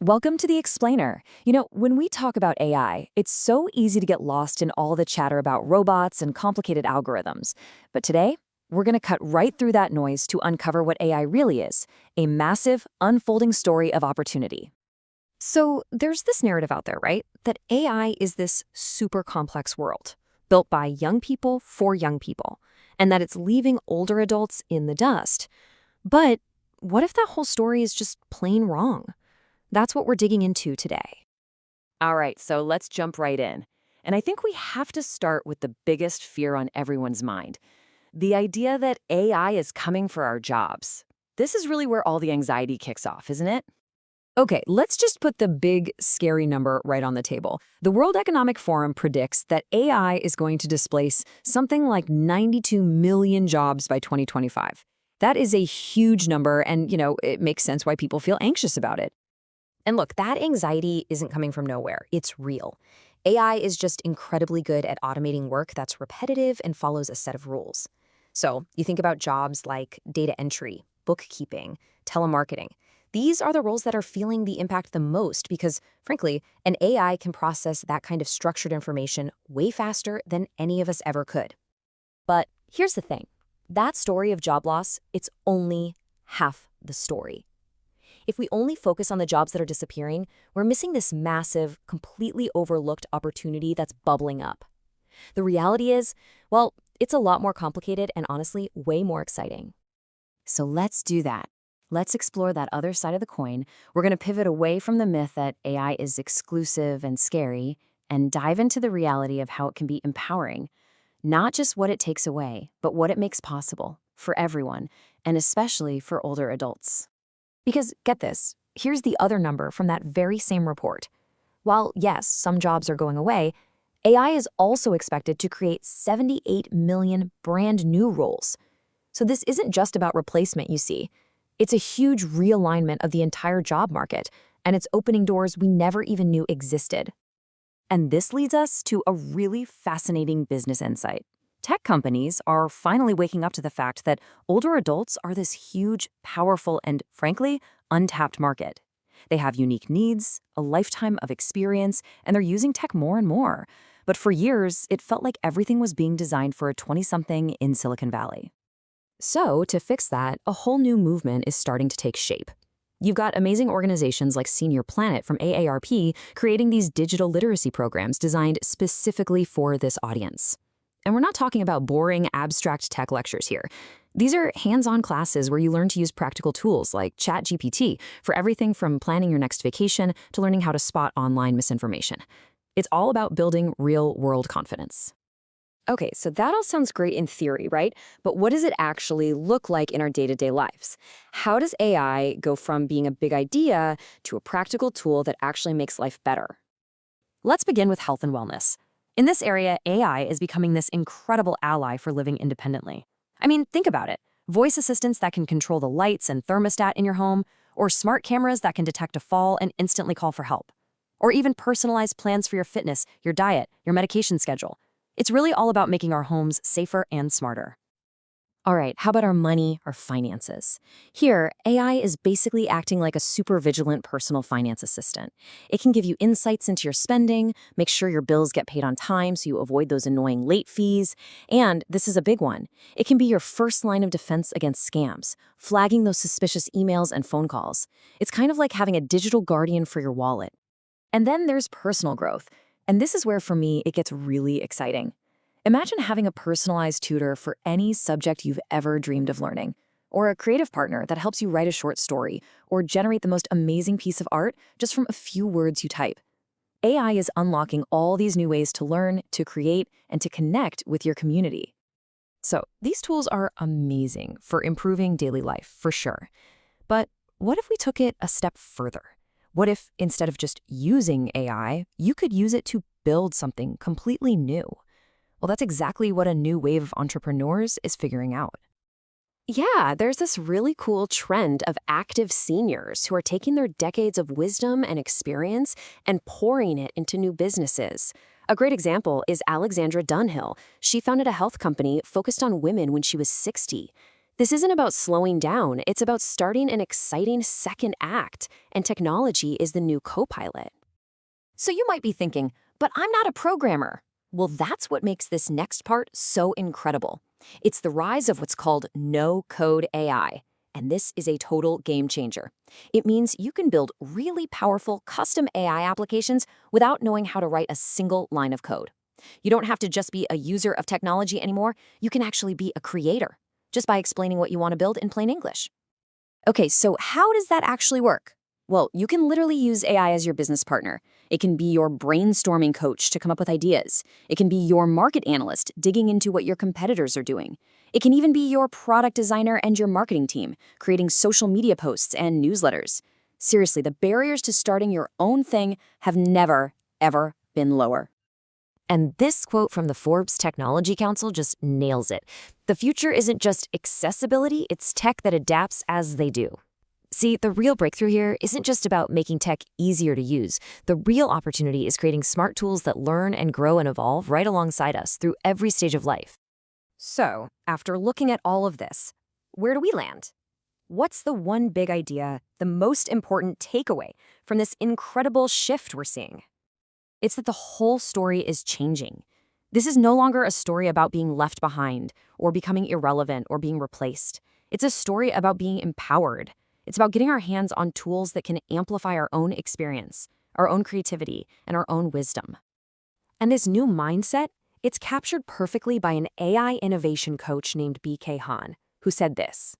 Welcome to The Explainer. When we talk about AI, it's so easy to get lost in all the chatter about robots and complicated algorithms. But today, we're going to cut right through that noise to uncover what AI really is, a massive, unfolding story of opportunity. So there's this narrative out there, right? That AI is this super complex world, built by young people for young people, and that it's leaving older adults in the dust. But what if that whole story is just plain wrong? That's what we're digging into today. All right, so let's jump right in. And I think we have to start with the biggest fear on everyone's mind, the idea that AI is coming for our jobs. This is really where all the anxiety kicks off, isn't it? Okay, let's just put the big, scary number right on the table. The World Economic Forum predicts that AI is going to displace something like 92 million jobs by 2025. That is a huge number, and, it makes sense why people feel anxious about it. And look, that anxiety isn't coming from nowhere. It's real. AI is just incredibly good at automating work that's repetitive and follows a set of rules. So you think about jobs like data entry, bookkeeping, telemarketing. These are the roles that are feeling the impact the most because, frankly, an AI can process that kind of structured information way faster than any of us ever could. But here's the thing. That story of job loss, it's only half the story. If we only focus on the jobs that are disappearing, we're missing this massive, completely overlooked opportunity that's bubbling up. The reality is, well, it's a lot more complicated and honestly, way more exciting. So let's do that. Let's explore that other side of the coin. We're going to pivot away from the myth that AI is exclusive and scary and dive into the reality of how it can be empowering. Not just what it takes away, but what it makes possible for everyone, and especially for older adults. Because, get this, here's the other number from that very same report. While, yes, some jobs are going away, AI is also expected to create 78 million brand new roles. So this isn't just about replacement, you see. It's a huge realignment of the entire job market, and it's opening doors we never even knew existed. And this leads us to a really fascinating business insight. Tech companies are finally waking up to the fact that older adults are this huge, powerful, and frankly, untapped market. They have unique needs, a lifetime of experience, and they're using tech more and more. But for years, it felt like everything was being designed for a 20-something in Silicon Valley. So, to fix that, a whole new movement is starting to take shape. You've got amazing organizations like Senior Planet from AARP creating these digital literacy programs designed specifically for this audience. And we're not talking about boring, abstract tech lectures here. These are hands-on classes where you learn to use practical tools like ChatGPT for everything from planning your next vacation to learning how to spot online misinformation. It's all about building real-world confidence. Okay, so that all sounds great in theory, right? But what does it actually look like in our day-to-day lives? How does AI go from being a big idea to a practical tool that actually makes life better? Let's begin with health and wellness. In this area, AI is becoming this incredible ally for living independently. I mean, think about it. Voice assistants that can control the lights and thermostat in your home, or smart cameras that can detect a fall and instantly call for help. Or even personalized plans for your fitness, your diet, your medication schedule. It's really all about making our homes safer and smarter. All right, how about our money, our finances? Here, AI is basically acting like a super vigilant personal finance assistant. It can give you insights into your spending, make sure your bills get paid on time so you avoid those annoying late fees, and this is a big one. It can be your first line of defense against scams, flagging those suspicious emails and phone calls. It's kind of like having a digital guardian for your wallet. And then there's personal growth, and this is where, for me, it gets really exciting. Imagine having a personalized tutor for any subject you've ever dreamed of learning, or a creative partner that helps you write a short story or generate the most amazing piece of art just from a few words you type. AI is unlocking all these new ways to learn, to create, and to connect with your community. So these tools are amazing for improving daily life, for sure. But what if we took it a step further? What if, instead of just using AI, you could use it to build something completely new? Well, that's exactly what a new wave of entrepreneurs is figuring out. Yeah, there's this really cool trend of active seniors who are taking their decades of wisdom and experience and pouring it into new businesses. A great example is Alexandra Dunhill. She founded a health company focused on women when she was 60. This isn't about slowing down, it's about starting an exciting second act, and technology is the new co-pilot. So you might be thinking, but I'm not a programmer. Well, that's what makes this next part so incredible. It's the rise of what's called no-code AI, and this is a total game changer. It means you can build really powerful custom AI applications without knowing how to write a single line of code. You don't have to just be a user of technology anymore, you can actually be a creator, just by explaining what you want to build in plain English. Okay, so how does that actually work? Well, you can literally use AI as your business partner. It can be your brainstorming coach to come up with ideas. It can be your market analyst digging into what your competitors are doing. It can even be your product designer and your marketing team, creating social media posts and newsletters. Seriously, the barriers to starting your own thing have never, ever been lower. And this quote from the Forbes Technology Council just nails it. The future isn't just accessibility, it's tech that adapts as they do. See, the real breakthrough here isn't just about making tech easier to use. The real opportunity is creating smart tools that learn and grow and evolve right alongside us through every stage of life. So, after looking at all of this, where do we land? What's the one big idea, the most important takeaway from this incredible shift we're seeing? It's that the whole story is changing. This is no longer a story about being left behind or becoming irrelevant or being replaced. It's a story about being empowered. It's about getting our hands on tools that can amplify our own experience, our own creativity, and our own wisdom. And this new mindset, it's captured perfectly by an AI innovation coach named BK Han, who said this: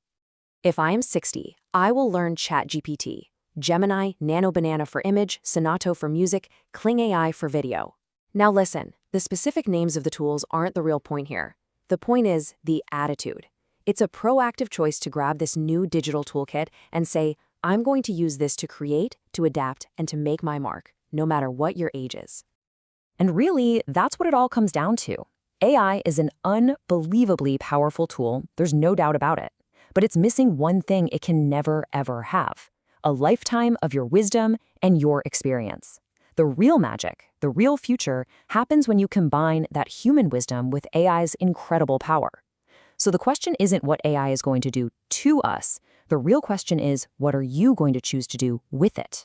"If I am 60, I will learn ChatGPT, Gemini, Nano Banana for image, Sonato for music, Kling AI for video." Now listen, the specific names of the tools aren't the real point here. The point is the attitude. It's a proactive choice to grab this new digital toolkit and say, I'm going to use this to create, to adapt, and to make my mark, no matter what your age is. And really, that's what it all comes down to. AI is an unbelievably powerful tool, there's no doubt about it. But it's missing one thing it can never, ever have: a lifetime of your wisdom and your experience. The real magic, the real future, happens when you combine that human wisdom with AI's incredible power. So the question isn't what AI is going to do to us. The real question is, what are you going to choose to do with it?